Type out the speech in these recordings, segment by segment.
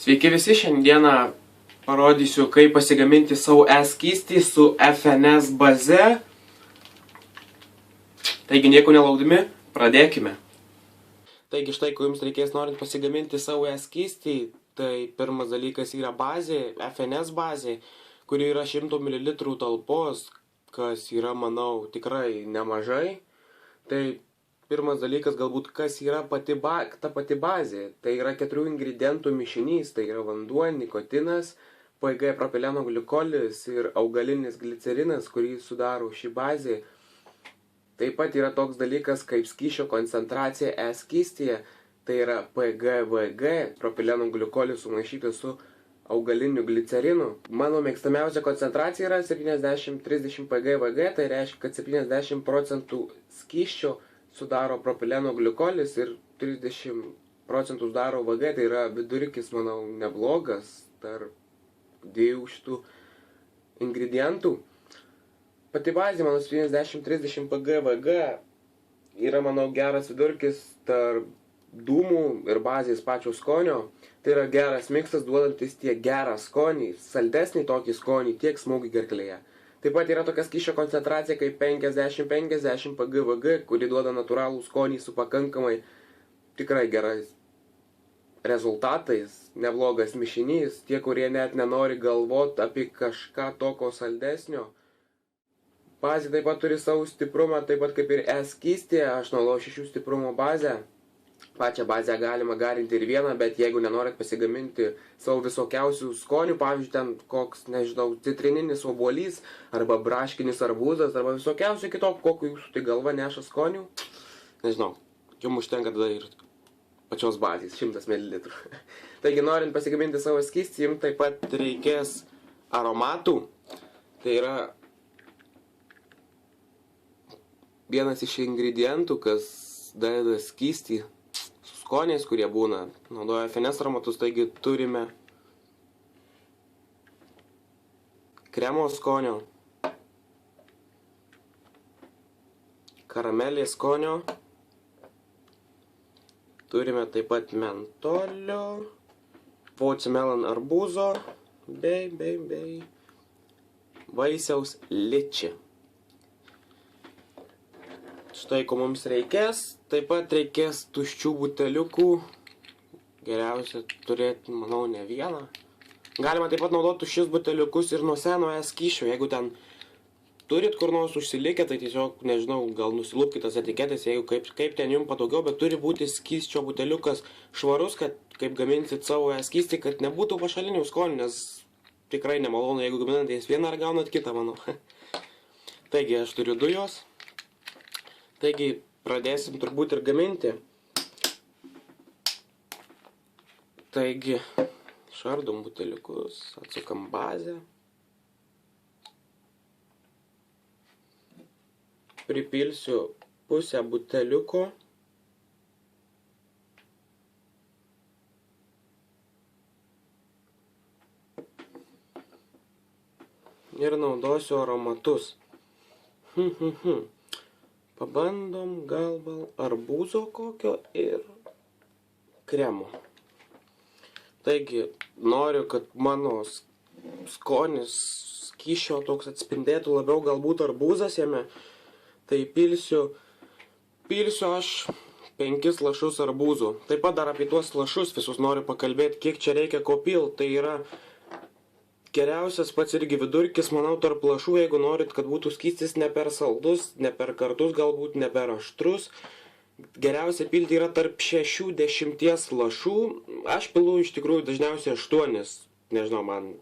Sveiki visi, šiandieną parodysiu, kaip pasigaminti savo e-skystį su FNS baze. Taigi nieko nelaukdami, pradėkime. Taigi štai, ko jums reikės norint pasigaminti savo e-skystį, tai pirmas dalykas yra bazė, FNS bazė, kuri yra 100 ml talpos, kas yra, manau, tikrai nemažai. Tai pirmas dalykas galbūt, kas yra ta pati bazė. Tai yra 4 ingredientų mišinys, tai yra vanduo, nikotinas, PG propileno glikolis ir augalinis glicerinas, kurį sudaro ši bazė. Taip pat yra toks dalykas kaip skysčio koncentracija e-skystyje, tai yra PGVG, propileno glikolis sumaišytas su augaliniu glicerinu. Mano mėgstamiausia koncentracija yra 70-30 PGVG, tai reiškia, kad 70% skysčio sudaro propileno glikolis ir 30% sudaro VG, tai yra vidurkis, manau, neblogas tarp dviejų šitų ingredientų. Pati bazė, mano 70-30 PGVG yra, manau, geras vidurkis tarp dūmų ir bazės pačio skonio. Tai yra geras miksas, duodantis tiek gerą skonį, saldesnį tokį skonį, tiek smūgį gerklėje. Taip pat yra tokia skysčio koncentracija kaip 50-50 PGVG, kuri duoda natūralų skonį su pakankamai tikrai gerais rezultatais, neblogas mišinys, tie, kurie net nenori galvoti apie kažką tokio saldesnio. Bazė taip pat turi savo stiprumą, taip pat kaip ir e-skystė, aš naudoju 6 stiprumo bazę. Pačią bazę galima garinti ir vieną, bet jeigu nenorit pasigaminti savo visokiausių skonių, pavyzdžiui, ten koks, nežinau, citrininis obuolys, arba braškinis arbūzas, arba visokiausių kitokų, kokiu jūsų tai galva neša skonių, nežinau, jums užtenka tada ir pačios bazės, 100 ml. Taigi, norint pasigaminti savo skystį, jums taip pat reikės aromatų. Tai yra vienas iš ingredientų, kas deda skystį su skoniais, kurie būna, naudoja FNS aromatus. Taigi turime kremo skonio, karamelės skonio, turime taip pat mentolio, watermelon arbūzo bei vaisiaus liči. Štai ko mums reikės. Taip pat reikės tuščių buteliukų. Geriausia turėti, manau, ne vieną. Galima taip pat naudoti tuščius buteliukus ir nuo seno e-skysčio. Jeigu ten turit kur nors užsilikę, tai tiesiog, nežinau, gal nusilupkite tas etiketės, jeigu kaip ten jums patogiau, bet turi būti skysčio buteliukas švarus, kad kaip gaminsit savo e-skystį, kad nebūtų pašalinių skonių, nes tikrai nemalonu, jeigu gaminatės vieną ar gaunat kitą, manau. Taigi, aš turiu dujos. Taigi, pradėsim turbūt ir gaminti. Taigi, šardom buteliukus, atsukam bazę. Pripilsiu pusę buteliuko. Ir naudosiu aromatus. Pabandom gal arbūzo kokio ir kremo. Taigi, noriu, kad mano skonis skysčio toks atspindėtų labiau galbūt arbūzas jame. Tai pilsiu aš 5 lašus arbūzų. Taip pat dar apie tuos lašus visus noriu pakalbėti, kiek čia reikia ko pilt. Tai yra geriausias pats irgi vidurkis, manau, tarp lašų, jeigu norit, kad būtų skystis ne per saldus, ne per kartus, galbūt ne per aštrus. Geriausia pilti yra tarp 6-10 lašų. Aš pilu iš tikrųjų dažniausiai 8. Nežinau, man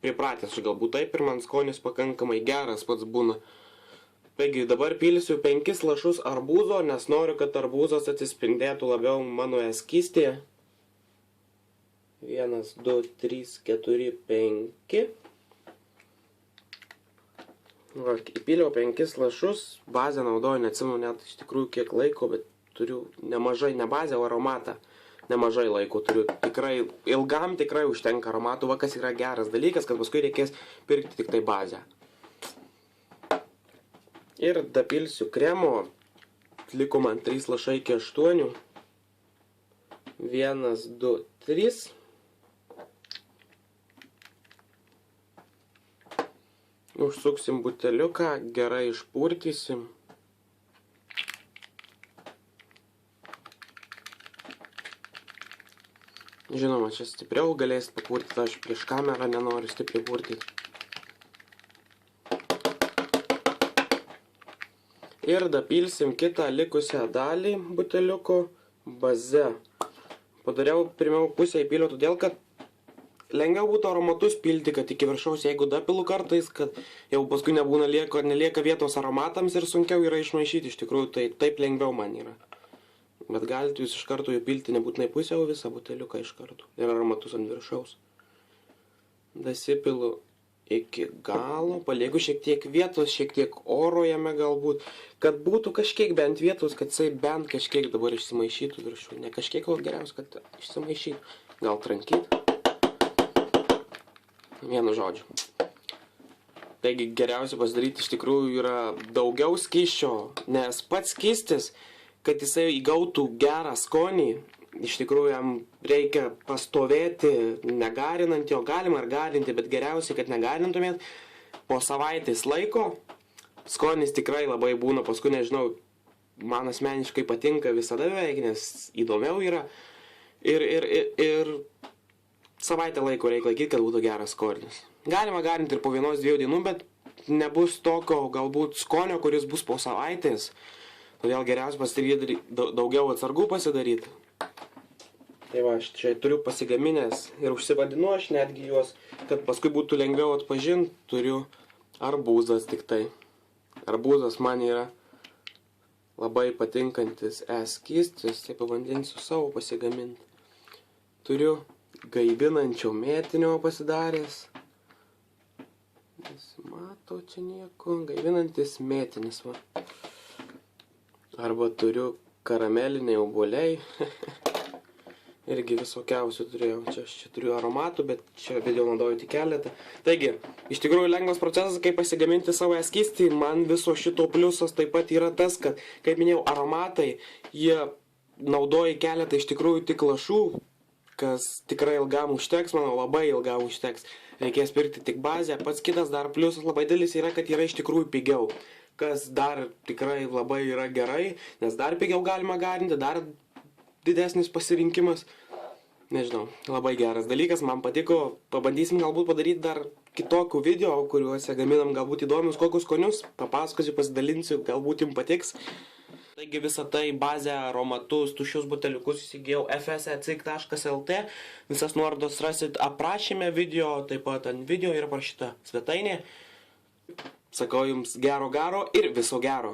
pripratęs galbūt taip ir man skonis pakankamai geras pats būna. Taigi dabar pilsiu 5 lašus arbūzo, nes noriu, kad arbūzas atsispindėtų labiau mano e-skystyje. 1, 2, 3, 4, 5. Įpyliau 5 lašus, bazę naudoju, neatsimenu net iš tikrųjų kiek laiko, bet turiu nemažai, ne bazę, o aromatą. Nemažai laiko turiu, tikrai, ilgam tikrai užtenka aromatų, va kas yra geras dalykas, kad paskui reikės pirkti tik tai bazę. Ir dapilsiu kremo, liko man 3 lašai iki 8. 1, 2, 3. Užsuksim buteliuką, gerai išpurtysim. Žinoma, čia stipriau galėsit papurtyti, aš prieš kamerą nenoriu stipriai purtyti. Ir dapilsim kitą likusią dalį buteliuko baze. Padariau pirmiau pusę įpiliau, todėl kad lengviau būtų aromatus pilti, kad iki viršaus, jeigu dapilu kartais, kad jau paskui nelieka vietos aromatams ir sunkiau yra išmaišyti, iš tikrųjų, tai taip lengviau man yra. Bet galite jūs iš karto jų pilti nebūtinai pusę, o visą buteliuką iš karto. Ir aromatus ant viršaus. Dasipilu iki galo, palieku šiek tiek vietos, šiek tiek oro jame galbūt, kad būtų kažkiek bent vietos, kad jisai bent kažkiek dabar išsimaišytų viršų. Ne kažkiek, o geriausia, kad išsimaišytų. Gal trankyt. Vienu žodžiu. Taigi geriausia pasidaryti iš tikrųjų yra daugiau skysčio, nes pats skystis, kad jisai įgautų gerą skonį, iš tikrųjų jam reikia pastovėti, negarinant jo, galima ir garinti, bet geriausiai, kad negarintumėt, po savaitės laiko, skonis tikrai labai būna, paskui nežinau, man asmeniškai patinka visada beveik, nes įdomiau yra, ir savaitę laiko reikia laikyti, kad būtų geras skonis. Galima garinti ir po 1-2 dienų, bet nebus tokio galbūt skonio, kuris bus po savaitės. Todėl geriausia pasidaryti daugiau atsargų pasidaryti. Tai va, aš čia turiu pasigaminęs ir užsivadinu aš netgi juos, kad paskui būtų lengviau atpažinti, turiu arbūzas tik tai. Arbūzas man yra labai patinkantis skystis, tai pabandinsiu savo pasigaminti. Turiu gaivinančio mėtinio pasidaręs. Nesimato čia nieko, gaivinantis mėtinis va. Arba turiu karameliniai obuoliai. Irgi visokiausių turėjau. Čia turiu aromatų, bet čia video naudoju tik keletą. Taigi, iš tikrųjų lengvas procesas, kaip pasigaminti savo skystį. Man viso šito pliusas taip pat yra tas, kad, kaip minėjau, aromatai, jie naudoja keletą iš tikrųjų tik lašų, kas tikrai ilgam užteks, manau, labai ilgam užteks. Reikės pirkti tik bazę. Pats kitas dar pliusas labai didelis yra, kad yra iš tikrųjų pigiau. Kas dar tikrai labai yra gerai, nes dar pigiau galima garinti, dar didesnis pasirinkimas. Nežinau, labai geras dalykas, man patiko, pabandysim galbūt padaryti dar kitokių video, kuriuose gaminam galbūt įdomius kokius skonius, papasakosiu, pasidalinsiu, galbūt jums patiks. Taigi visą tai bazę, aromatus, tuščius buteliukus įsigijau fsecik.lt, visas nuorodas rasit aprašyme video, taip pat ant video yra parašyta svetainė. Sakau jums gero ir viso gero.